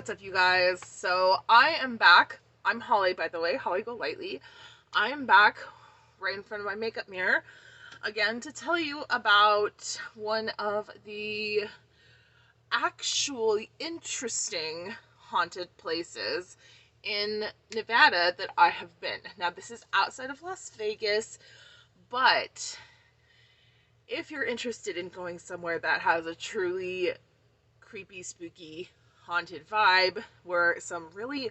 What's up, you guys? So I am back. I'm Holly, by the way, Holly Go Lightly. I am back right in front of my makeup mirror again to tell you about one of the actually interesting haunted places in Nevada that I have been. Now, this is outside of Las Vegas, but if you're interested in going somewhere that has a truly creepy, spooky, haunted vibe where some really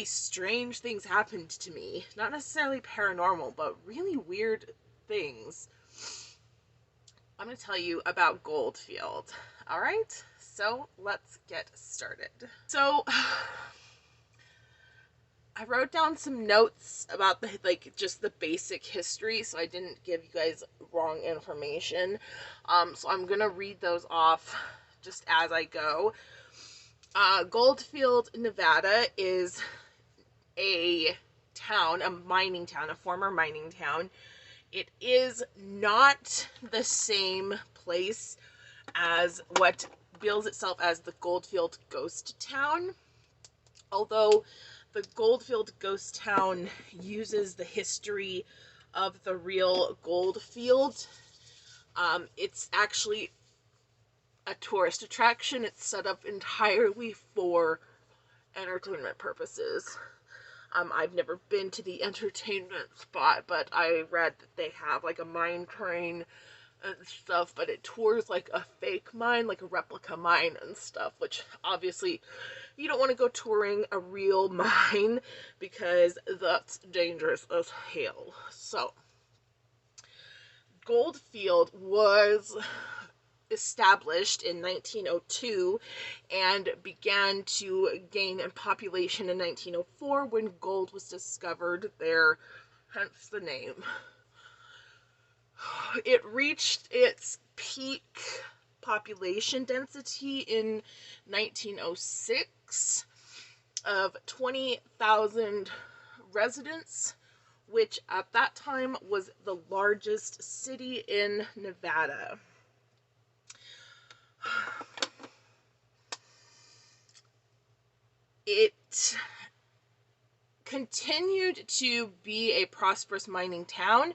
strange things happened to me, not necessarily paranormal, but really weird things, I'm going to tell you about Goldfield. All right, so let's get started. So I wrote down some notes about just the basic history, so I didn't give you guys wrong information. So I'm gonna read those off just as I go. Goldfield, Nevada is a town, a mining town, a former mining town. It is not the same place as what bills itself as the Goldfield Ghost Town, although the Goldfield Ghost Town uses the history of the real Goldfield. It's actually a tourist attraction. It's set up entirely for entertainment purposes. I've never been to the entertainment spot, but I read that they have like a mine train and stuff, but it tours like a fake mine, like a replica mine and stuff, which obviously you don't want to go touring a real mine because that's dangerous as hell. So Goldfield was established in 1902 and began to gain in population in 1904 when gold was discovered there, hence the name. It reached its peak population density in 1906 of 20,000 residents, which at that time was the largest city in Nevada. It continued to be a prosperous mining town,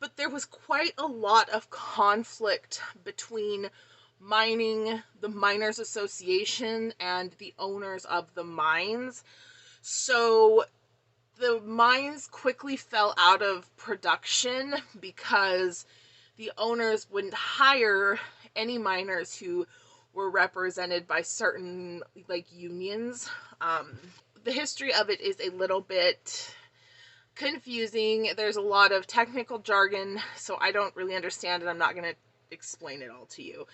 but there was quite a lot of conflict between the Miners Association, and the owners of the mines. So the mines quickly fell out of production because the owners wouldn't hire any miners who were represented by certain unions. The history of it is a little bit confusing. There's a lot of technical jargon, so I don't really understand it. I'm not going to explain it all to you.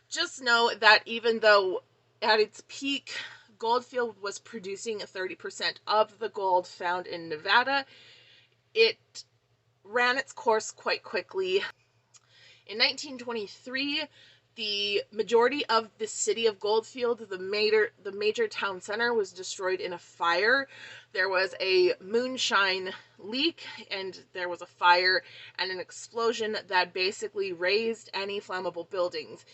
Just know that even though at its peak, Goldfield was producing 30% of the gold found in Nevada, it ran its course quite quickly. In 1923, the majority of the city of Goldfield, the major town center, was destroyed in a fire. There was a moonshine leak, and there was a fire and an explosion that basically razed any flammable buildings.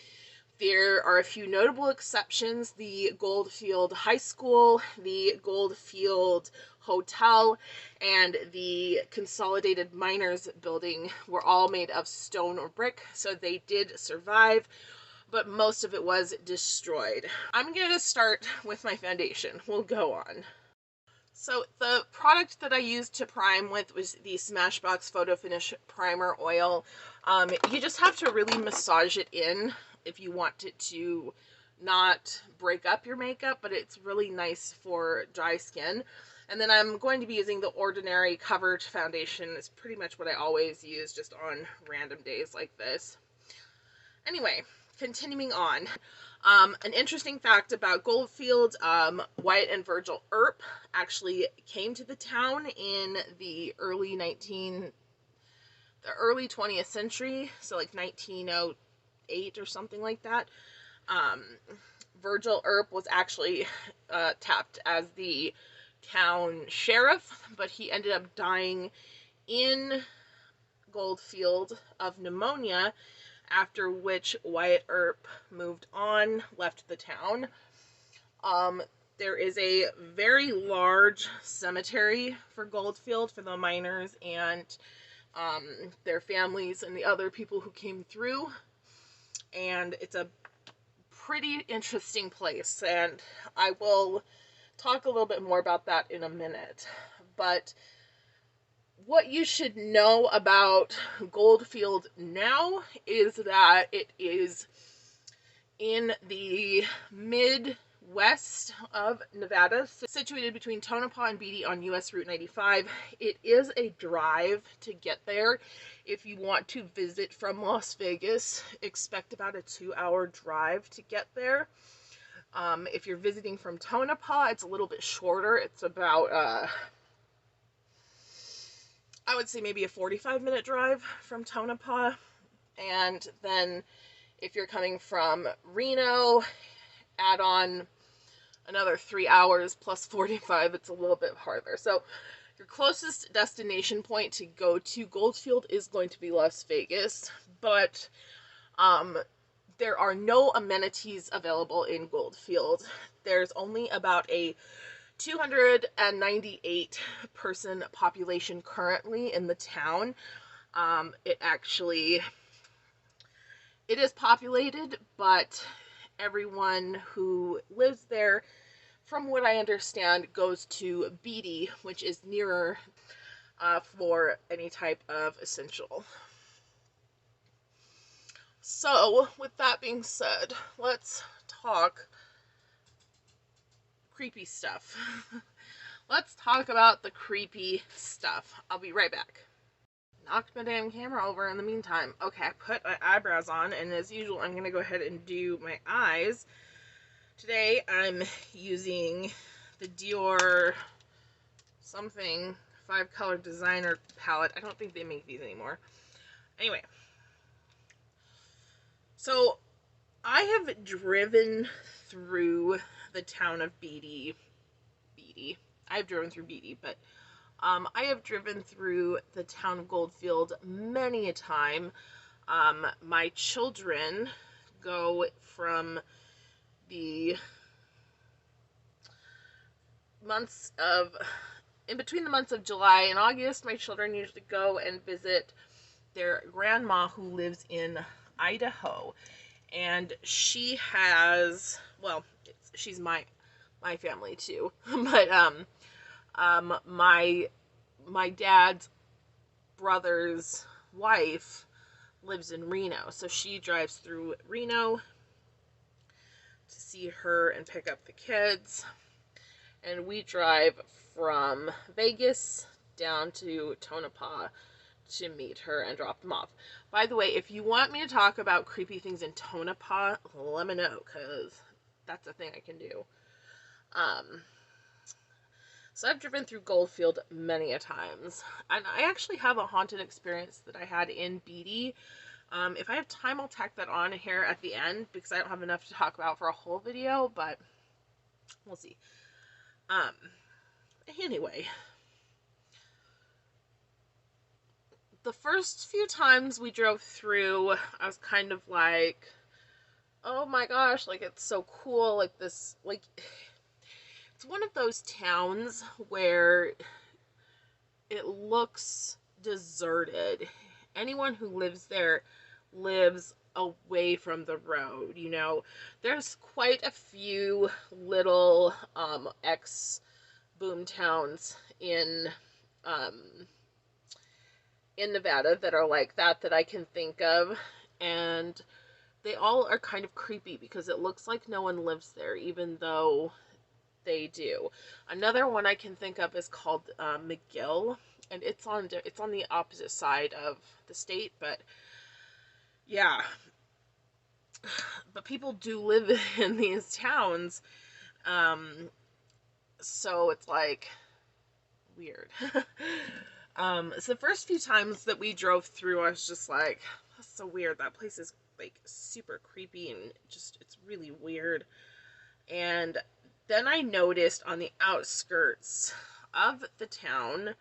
There are a few notable exceptions. The Goldfield High School, the Goldfield Hotel, and the Consolidated Miners Building were all made of stone or brick, so they did survive, but most of it was destroyed. I'm going to start with my foundation. We'll go on. So the product that I used to prime with was the Smashbox Photo Finish Primer Oil. You just have to really massage it in if you want it to not break up your makeup, but it's really nice for dry skin. And then I'm going to be using the Ordinary Covered Foundation. It's pretty much what I always use just on random days like this. Anyway, continuing on. An interesting fact about Goldfield, Wyatt and Virgil Earp actually came to the town in the early 20th century, so like 1908 or something like that. Virgil Earp was actually tapped as the town sheriff, but he ended up dying in Goldfield of pneumonia, after which Wyatt Earp moved on, left the town. There is a very large cemetery for Goldfield for the miners and their families and the other people who came through. And it's a pretty interesting place, and I will talk a little bit more about that in a minute. But what you should know about Goldfield now is that it is in the Midwest of Nevada, situated between Tonopah and Beatty on US Route 95. It is a drive to get there. If you want to visit from Las Vegas, expect about a 2-hour drive to get there. If you're visiting from Tonopah, it's a little bit shorter. It's about, I would say maybe a 45-minute drive from Tonopah. And then if you're coming from Reno, add on another 3 hours plus 45, it's a little bit farther. So your closest destination point to go to Goldfield is going to be Las Vegas, but there are no amenities available in Goldfield. There's only about a 298 person population currently in the town. It is populated, but everyone who lives there, from what I understand, goes to Beatty, which is nearer for any type of essential. So, with that being said, let's talk creepy stuff. Let's talk about the creepy stuff. I'll be right back. Knocked my damn camera over in the meantime. Okay, I put my eyebrows on, and as usual, I'm going to go ahead and do my eyes. Today, I'm using the Dior something 5-color designer palette. I don't think they make these anymore. Anyway, so I have driven through the town of Beatty. I've driven through Beatty, but I have driven through the town of Goldfield many a time. My children go from the in between the months of July and August, my children usually go and visit their grandma who lives in Idaho. And she has, well, she's my family too, but my dad's brother's wife lives in Reno, so she drives through Reno to see her and pick up the kids, and we drive from Vegas down to Tonopah to meet her and drop them off. By the way, if you want me to talk about creepy things in Tonopah, let me know, because that's a thing I can do. So I've driven through Goldfield many a times, and I actually have a haunted experience that I had in Beatty. If I have time, I'll tack that on here at the end, because I don't have enough to talk about for a whole video, but we'll see. Anyway, the first few times we drove through, I was kind of like, oh my gosh, like, it's so cool, like, this, like, it's one of those towns where it looks deserted. Anyone who lives there lives away from the road, you know. There's quite a few little ex-boom towns in Nevada that are like that I can think of, and they all are kind of creepy because it looks like no one lives there, even though they do. Another one I can think of is called McGill, and it's on the opposite side of the state, but yeah. But people do live in these towns, so it's like weird. So the first few times that we drove through, I was just like, that's so weird. That place is like super creepy and just, it's really weird. And then I noticed on the outskirts of the town,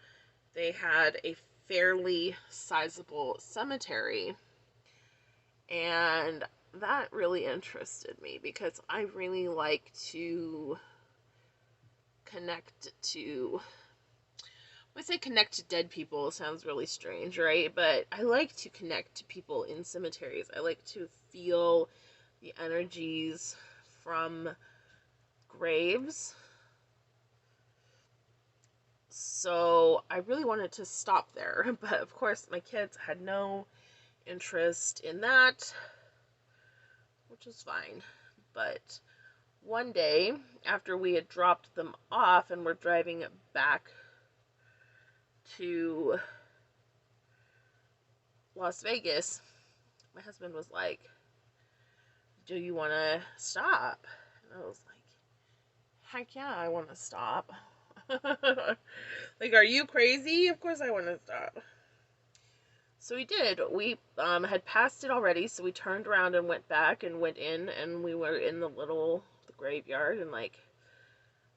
they had a fairly sizable cemetery. And that really interested me because I really like to connect to, when I say connect to dead people, it sounds really strange, right? But I like to connect to people in cemeteries. I like to feel the energies from graves. So I really wanted to stop there, but of course my kids had no interest in that, which is fine. But one day, after we had dropped them off and were driving back to Las Vegas, my husband was like, do you want to stop? And I was like, heck yeah, I want to stop. Like, are you crazy? Of course I want to stop. So we did. We had passed it already, so we turned around and went back and went in, and we were in the graveyard, and like,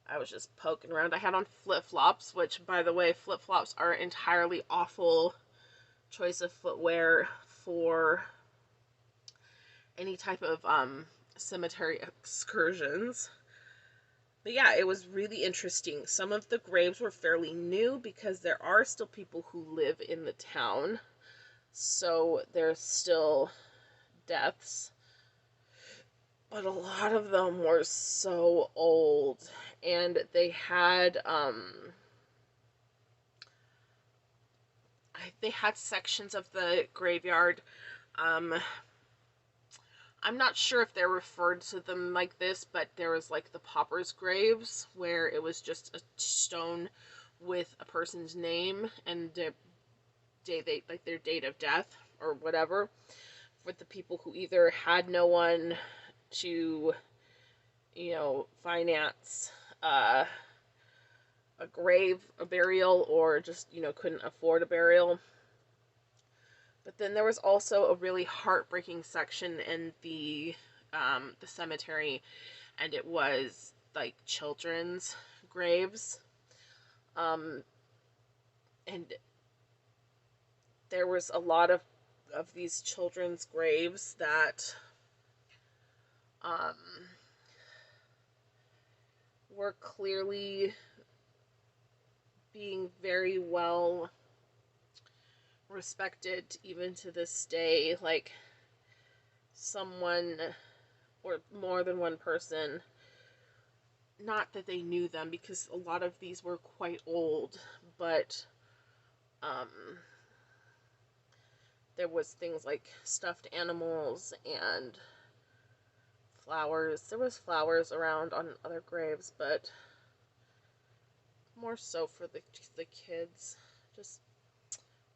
I was just poking around. I had on flip-flops, which, by the way, flip-flops are an entirely awful choice of footwear for any type of cemetery excursions. But yeah, it was really interesting. Some of the graves were fairly new because there are still people who live in the town. So there's still deaths. But a lot of them were so old. And they had sections of the graveyard. I'm not sure if they're referred to them like this, but there was like the paupers' graves where it was just a stone with a person's name and their date of death or whatever, for the people who either had no one to, finance a burial, or just, couldn't afford a burial. But then there was also a really heartbreaking section in the cemetery, and it was like children's graves. And there was a lot of these children's graves that were clearly being very well respected even to this day. Like, someone, or more than one person, not that they knew them, because a lot of these were quite old, but there was things like stuffed animals and flowers. There was flowers around on other graves, but more so for the kids, just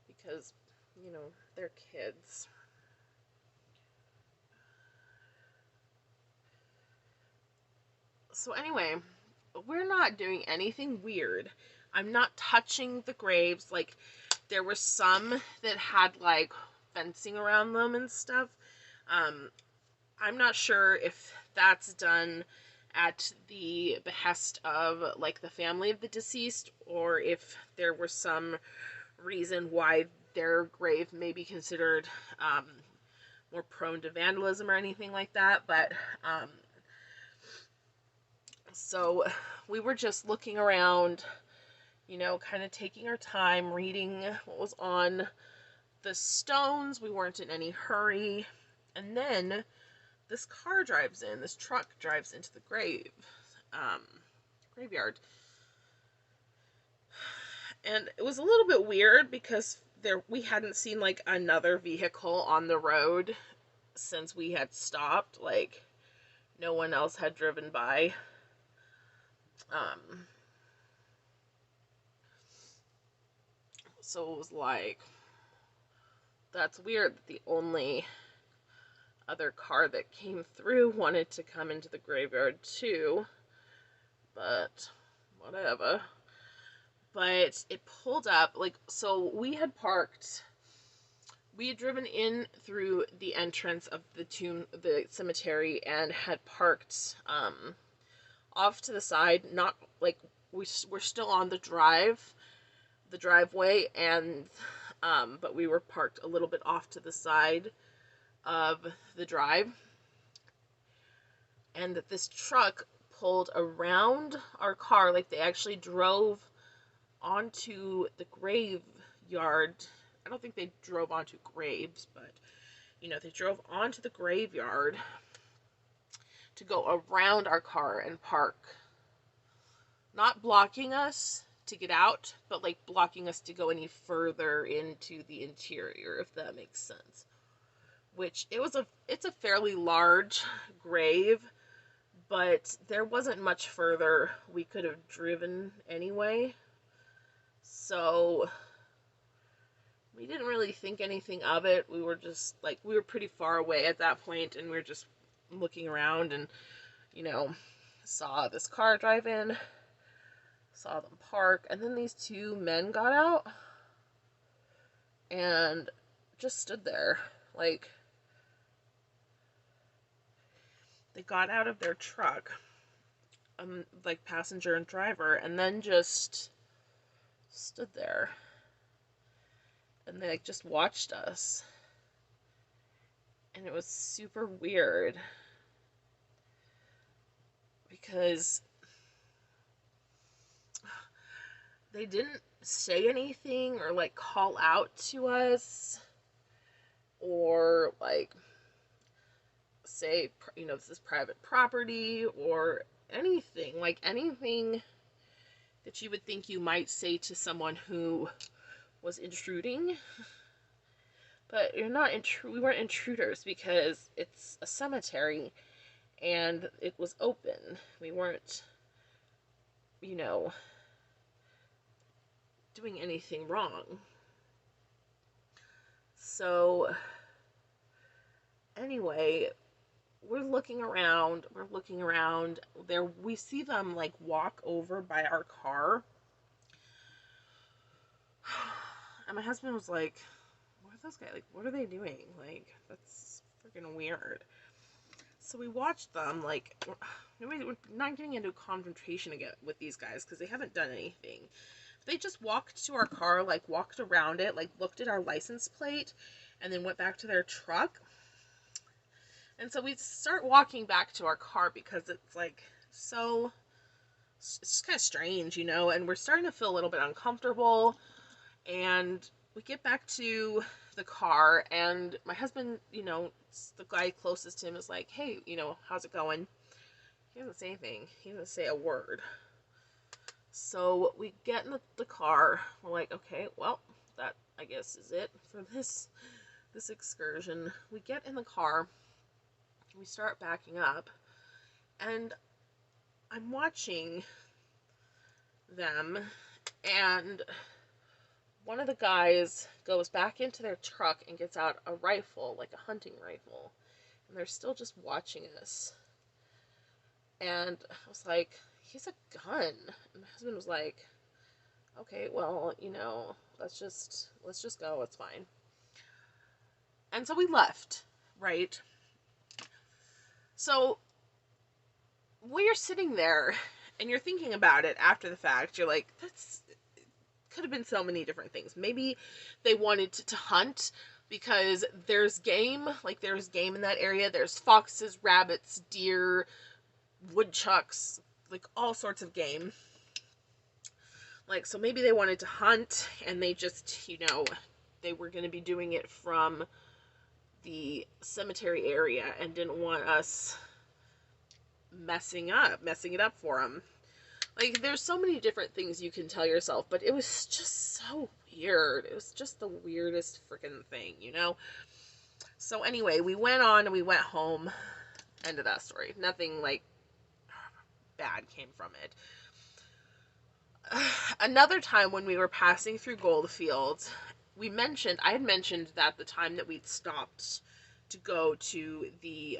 because, they're kids. So anyway, we're not doing anything weird. I'm not touching the graves. Like, there were some that had like fencing around them and stuff. I'm not sure if that's done at the behest of like the family of the deceased, or if there was some reason why their grave may be considered more prone to vandalism or anything like that. But so we were just looking around, kind of taking our time, reading what was on the stones. We weren't in any hurry. And then this truck drives into the graveyard. And it was a little bit weird because we hadn't seen like another vehicle on the road since we had stopped. Like, no one else had driven by. So it was like, that's weird that the only other car that came through wanted to come into the graveyard too, but whatever. But it pulled up, like, so we had driven in through the entrance of the cemetery, and had parked off to the side, not like, we're still on the driveway, and but we were parked a little bit off to the side of the drive. and that this truck pulled around our car, like they actually drove onto the graveyard. I don't think they drove onto graves, but you know, they drove onto the graveyard to go around our car and park. Not blocking us to get out, but like blocking us to go any further into the interior, if that makes sense. Which it's a fairly large grave, but there wasn't much further we could have driven anyway. So we didn't really think anything of it. We were just like, we were pretty far away at that point, and we were just looking around and, you know, saw this car drive in, saw them park, and then these two men got out and just stood there. Like, they got out of their truck, like passenger and driver, and then just stood there. And they like just watched us. And it was super weird. Because they didn't say anything or like call out to us. Or like say, you know, this is private property or anything. Like anything that you would think you might say to someone who was intruding. But you're not we weren't intruders because it's a cemetery and it was open. We weren't, you know, doing anything wrong. So anyway, we're looking around. There we see them like walk over by our car. And my husband was like, what are those guys? Like, what are they doing? Like, that's freaking weird. So we watched them, like, we're not getting into a confrontation again with these guys because they haven't done anything. They just walked to our car, like, walked around it, like, looked at our license plate, and then went back to their truck. And so we start walking back to our car because it's, like, so, it's just kind of strange, you know, and we're starting to feel a little bit uncomfortable. And we get back to the car, and my husband, you know, the guy closest to him is like, hey, you know, how's it going? He doesn't say anything. He doesn't say a word. So we get in the car. We're like, okay, well, that, I guess, is it for this excursion. We get in the car. We start backing up. And I'm watching them, and one of the guys goes back into their truck and gets out a rifle, like a hunting rifle. And they're still just watching us. And I was like, he's a gun. And my husband was like, okay, well, you know, let's just go. It's fine. And so we left, right? So when you're sitting there and you're thinking about it after the fact, you're like, that's could have been so many different things. Maybe they wanted to hunt because there's game, like there's game in that area. There's foxes, rabbits, deer, woodchucks, like all sorts of game. Like, so maybe they wanted to hunt and they just, you know, they were going to be doing it from the cemetery area and didn't want us messing it up for them. Like, there's so many different things you can tell yourself, but it was just so weird. It was just the weirdest freaking thing, you know? So anyway, we went on and we went home. End of that story. Nothing, like, bad came from it. Another time when we were passing through Goldfields, I had mentioned that the time that we'd stopped to go to the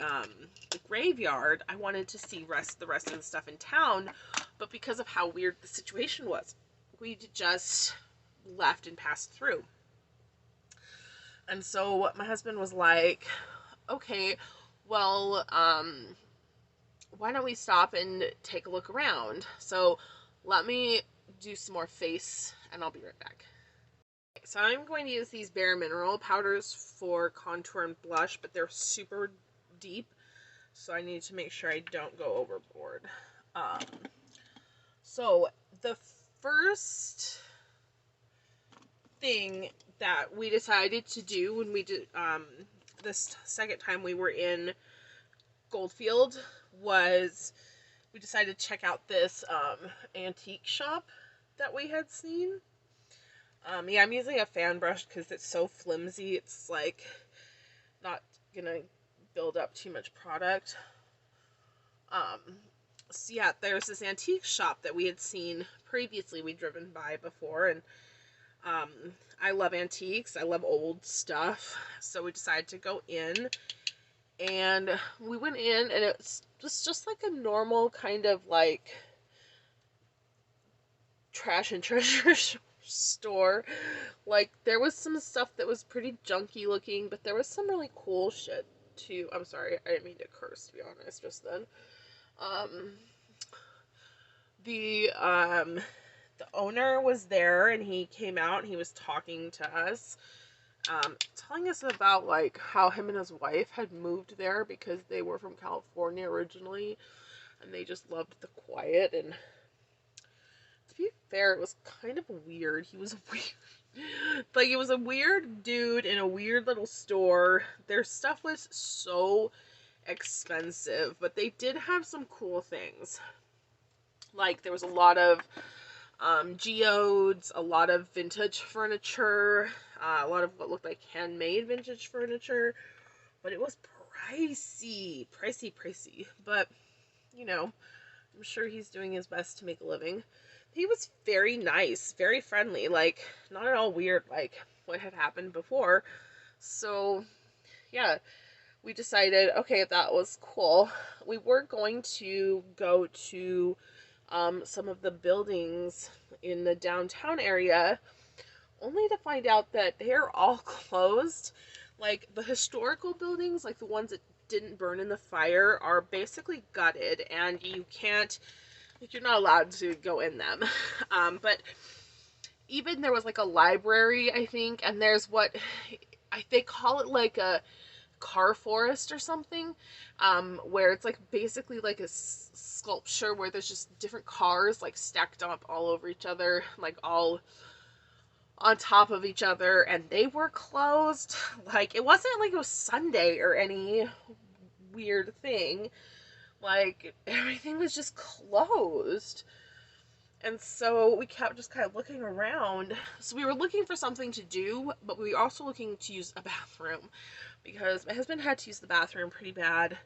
graveyard, I wanted to see the rest of the stuff in town, but because of how weird the situation was, we just left and passed through. And so my husband was like, okay, well, why don't we stop and take a look around? So let me do some more face, and I'll be right back. So I'm going to use these Bare Mineral powders for contour and blush, but they're super deep. so I need to make sure I don't go overboard. So the first thing that we decided to do when we did this second time we were in Goldfield was we decided to check out this antique shop that we had seen. Yeah, I'm using a fan brush because it's so flimsy. It's like not gonna build up too much product. So yeah, there's this antique shop that we had seen previously. We'd driven by before, and I love antiques. I love old stuff. So we decided to go in, and we went in, and it was just like a normal kind of like trash and treasure store. Like, there was some stuff that was pretty junky looking, but there was some really cool shit too. I'm sorry, I didn't mean to curse, to be honest, just then. The owner was there, and he came out and he was talking to us, telling us about like how him and his wife had moved there because they were from California originally, and they just loved the quiet. And to be fair, it was kind of weird. He was weird. Like, it was a weird dude in a weird little store. Their stuff was so expensive, but they did have some cool things. Like, there was a lot of geodes, a lot of vintage furniture, a lot of what looked like handmade vintage furniture, but it was pricey. But, you know, I'm sure he's doing his best to make a living. He was very nice, very friendly, like, not at all weird like what had happened before. So, yeah, we decided, okay, that was cool. We were going to go to some of the buildings in the downtown area, only to find out that they're all closed. Like, the historical buildings, like the ones that didn't burn in the fire, are basically gutted, and you can't, like, you're not allowed to go in them. But even there was like a library, I think, and there's what they call it, like a car forest or something, where it's like basically like a sculpture where there's just different cars like stacked up all over each other, like all on top of each other, and they were closed. Like, it wasn't like it was Sunday or any weird thing. Like, everything was just closed. And so we kept just kind of looking around. So we were looking for something to do, but we were also looking to use a bathroom, because my husband had to use the bathroom pretty bad.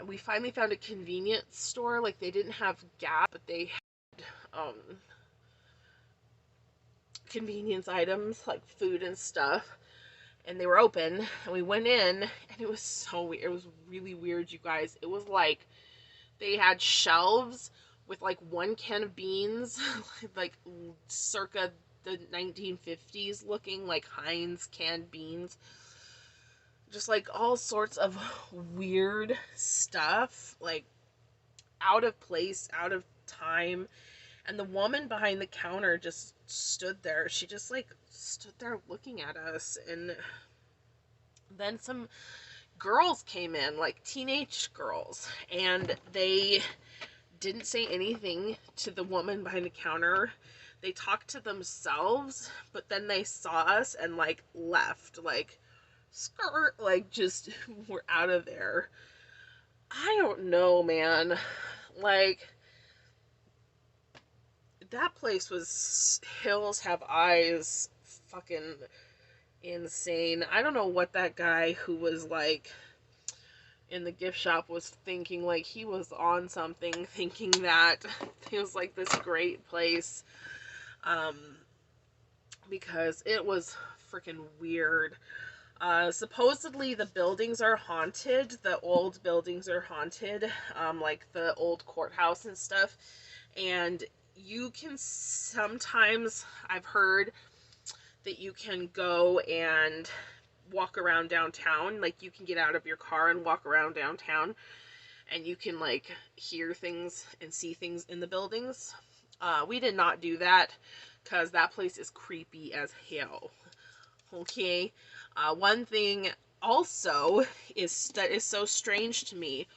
We finally found a convenience store. Like, they didn't have Gap, but they had convenience items like food and stuff, and they were open, and we went in, and it was so weird. It was really weird, you guys. It was like they had shelves with like one can of beans, like circa the 1950s looking, like Heinz canned beans, just like all sorts of weird stuff, like out of place, out of time. And the woman behind the counter just stood there. She just like stood there looking at us. And then some girls came in, like teenage girls, and they didn't say anything to the woman behind the counter. They talked to themselves, but then they saw us and like left, like skirt, like just we're out of there. I don't know, man. Like, that place was Hills Have Eyes fucking insane. I don't know what that guy who was like in the gift shop was thinking. Like, he was on something, thinking that it was like this great place, because it was freaking weird. Supposedly the buildings are haunted. The old buildings are haunted, like the old courthouse and stuff. And you can sometimes, I've heard that you can go and walk around downtown. Like, you can get out of your car and walk around downtown, and you can like hear things and see things in the buildings. We did not do that because that place is creepy as hell. Okay. One thing also that is so strange to me,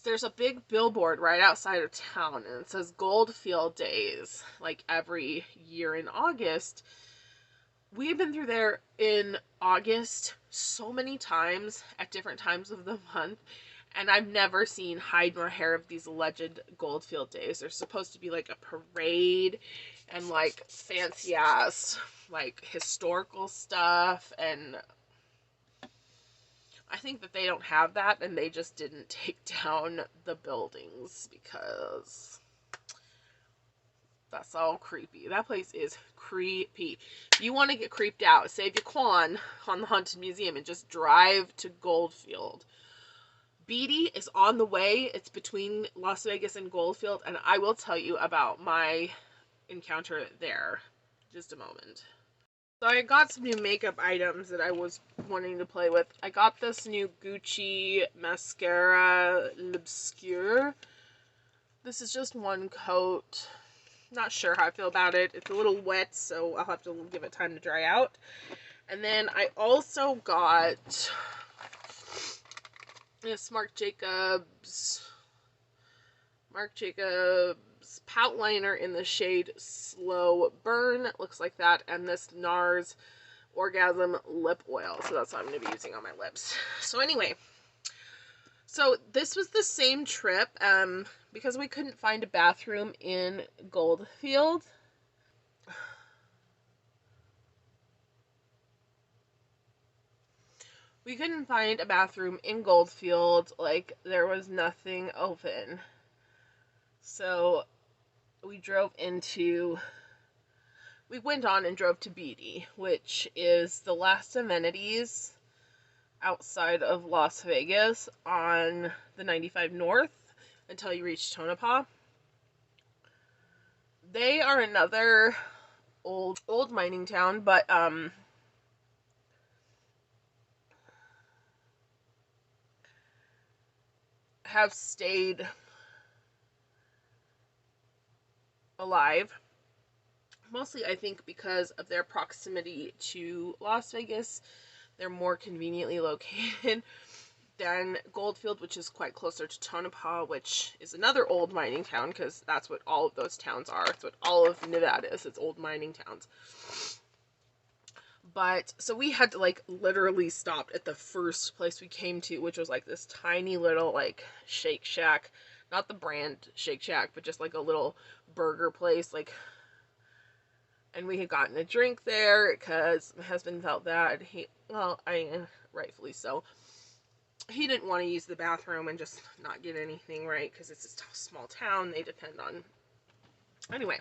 there's a big billboard right outside of town, and it says Goldfield Days, like every year in August. We've been through there in August so many times at different times of the month, and I've never seen hide nor hair of these alleged Goldfield Days. There's supposed to be like a parade and like fancy ass like historical stuff, and I think that they don't have that, and they just didn't take down the buildings because that's all creepy. That place is creepy. If you want to get creeped out, save your quan on the Haunted Museum and just drive to Goldfield. Beatty is on the way. It's between Las Vegas and Goldfield, and I will tell you about my encounter there in just a moment. So I got some new makeup items that I was wanting to play with. I got this new Gucci mascara L'Obscure. This is just one coat. Not sure how I feel about it. It's a little wet, so I'll have to give it time to dry out. And then I also got this Marc Jacobs pout liner in the shade Slow Burn. It looks like that. And this NARS Orgasm lip oil. So that's what I'm going to be using on my lips. So anyway, so this was the same trip because we couldn't find a bathroom in Goldfield. We couldn't find a bathroom in Goldfield. Like, there was nothing open. So we went on and drove to Beatty, which is the last amenities outside of Las Vegas on the 95 North until you reach Tonopah. They are another old mining town, but have stayed alive. Mostly, I think, because of their proximity to Las Vegas. They're more conveniently located than Goldfield, which is quite closer to Tonopah, which is another old mining town, because that's what all of those towns are. It's what all of Nevada is. It's old mining towns. But, so we had to, like, literally stop at the first place we came to, which was, like, this tiny little, like, Shake Shack. Not the brand Shake Shack, but just, like, a little burger place, like. And we had gotten a drink there, because my husband felt that rightfully so. He didn't want to use the bathroom and just not get anything right, because it's a small town they depend on. Anyway.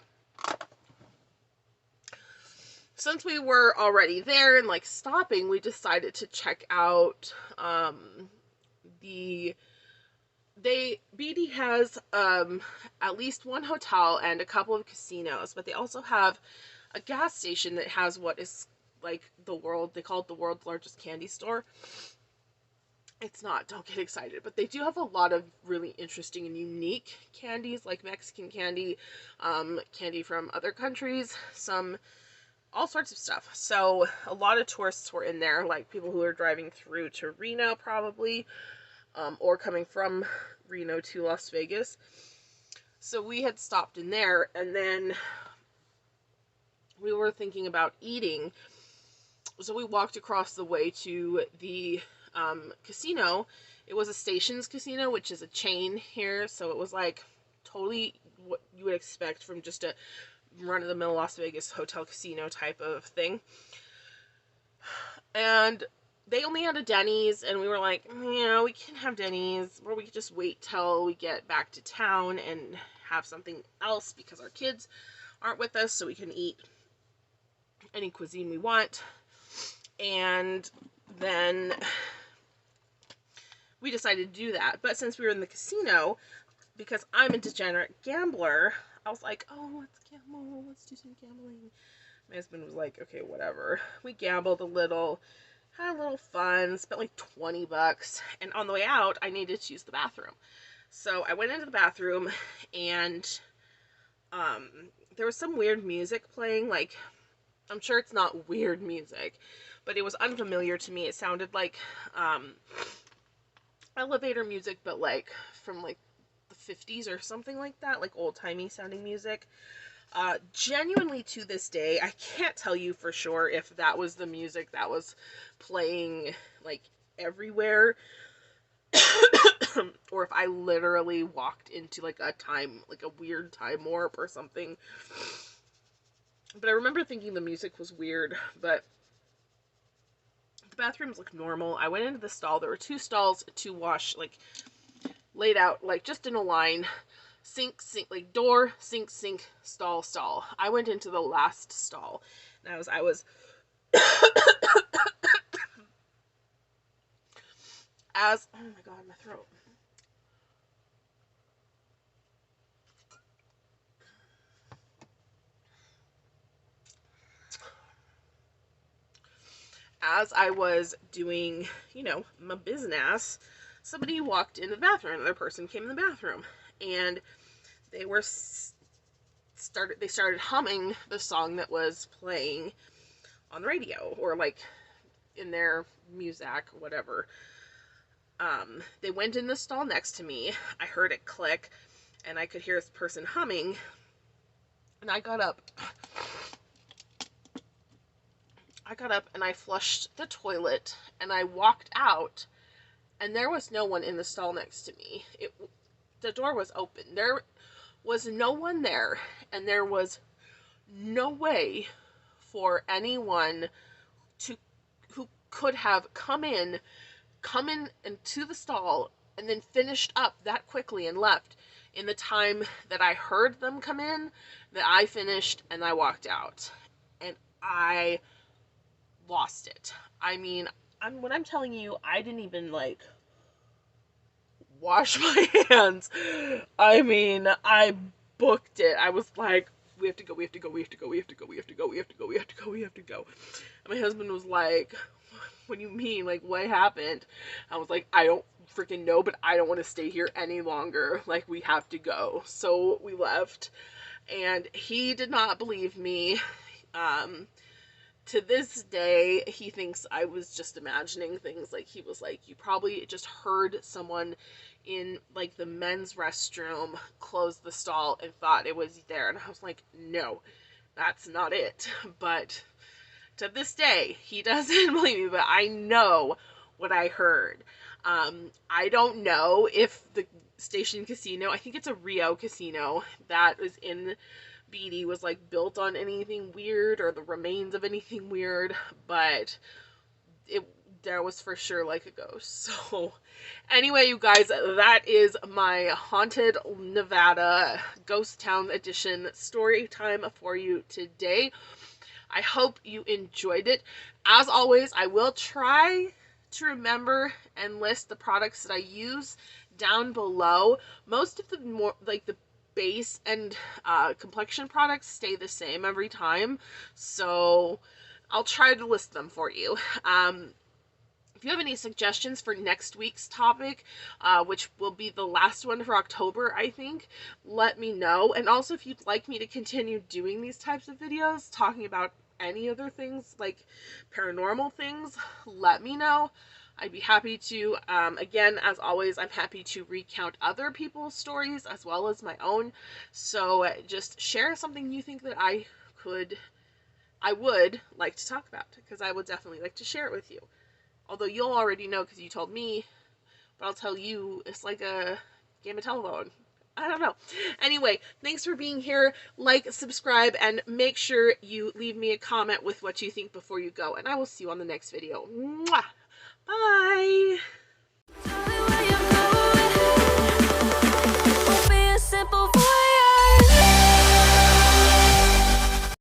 Since we were already there and, like, stopping, we decided to check out, Beatty has, at least one hotel and a couple of casinos, but they also have a gas station that has what is, like, they call it the world's largest candy store. It's not, don't get excited, but they do have a lot of really interesting and unique candies, like Mexican candy, candy from other countries, all sorts of stuff. So a lot of tourists were in there, like people who are driving through to Reno probably, or coming from Reno to Las Vegas. So we had stopped in there, and then we were thinking about eating. So we walked across the way to the casino. It was a Stations Casino, which is a chain here, so it was like totally what you would expect from just a run-of-the-mill Las Vegas hotel casino type of thing. And they only had a Denny's, and we were like, we can have Denny's, or we could just wait till we get back to town and have something else, because our kids aren't with us, so we can eat any cuisine we want. And then we decided to do that. But since we were in the casino, because I'm a degenerate gambler, I was like, let's gamble, let's do some gambling. My husband was like, okay, whatever. We gambled a little, had a little fun, spent like $20, and on the way out, I needed to use the bathroom. So I went into the bathroom, and there was some weird music playing. Like, I'm sure it's not weird music, but it was unfamiliar to me. It sounded like elevator music, but like from like the 50s or something like that, like old-timey sounding music. Genuinely to this day, I can't tell you for sure if that was the music that was playing like everywhere or if I literally walked into like a weird time warp or something. But I remember thinking the music was weird, but the bathrooms looked normal. I went into the stall. There were 2 stalls to wash, like laid out like just in a line. Sink, like door, sink, stall, stall. I went into the last stall, and I was as, oh my god, my throat. As I was doing, you know, my business, somebody walked into the bathroom. Another person came in the bathroom, and they started humming the song that was playing on the radio, or like in their music, whatever. They went in the stall next to me. I heard it click, and I could hear this person humming, and I got up and I flushed the toilet, and I walked out, and there was no one in the stall next to me. The door was open. There was no one there, and there was no way for anyone who could have come in into the stall and then finished up that quickly and left in the time that I heard them come in, that I finished and I walked out. And I lost it. I mean, when I'm telling you, I didn't even like wash my hands. I mean, I booked it. I was like, we have to go. And my husband was like, what do you mean? Like, what happened? I was like, I don't freaking know, but I don't want to stay here any longer. Like, we have to go. So we left, and he did not believe me. To this day, he thinks I was just imagining things. Like, he was like, you probably just heard someone in like the men's restroom close the stall and thought it was there. And I was like, no, that's not it. But to this day, he doesn't believe me, but I know what I heard. I don't know if the Station Casino, I think it's a Rio casino that was in Beatty, was like built on anything weird or the remains of anything weird, but there was for sure like a ghost. So anyway, you guys, that is my Haunted Nevada Ghost Town Edition story time for you today. I hope you enjoyed it. As always, I will try to remember and list the products that I use down below. Most of the more like the base and complexion products stay the same every time, so I'll try to list them for you. If you have any suggestions for next week's topic, which will be the last one for October, I think, let me know. And also, if you'd like me to continue doing these types of videos, talking about any other things, like paranormal things, let me know. I'd be happy to. Again, as always, I'm happy to recount other people's stories as well as my own. So just share something you think that I would like to talk about, because I would definitely like to share it with you. Although you'll already know because you told me, but I'll tell you, it's like a game of telephone. I don't know. Anyway, thanks for being here. Like, subscribe, and make sure you leave me a comment with what you think before you go. And I will see you on the next video. Mwah! Bye!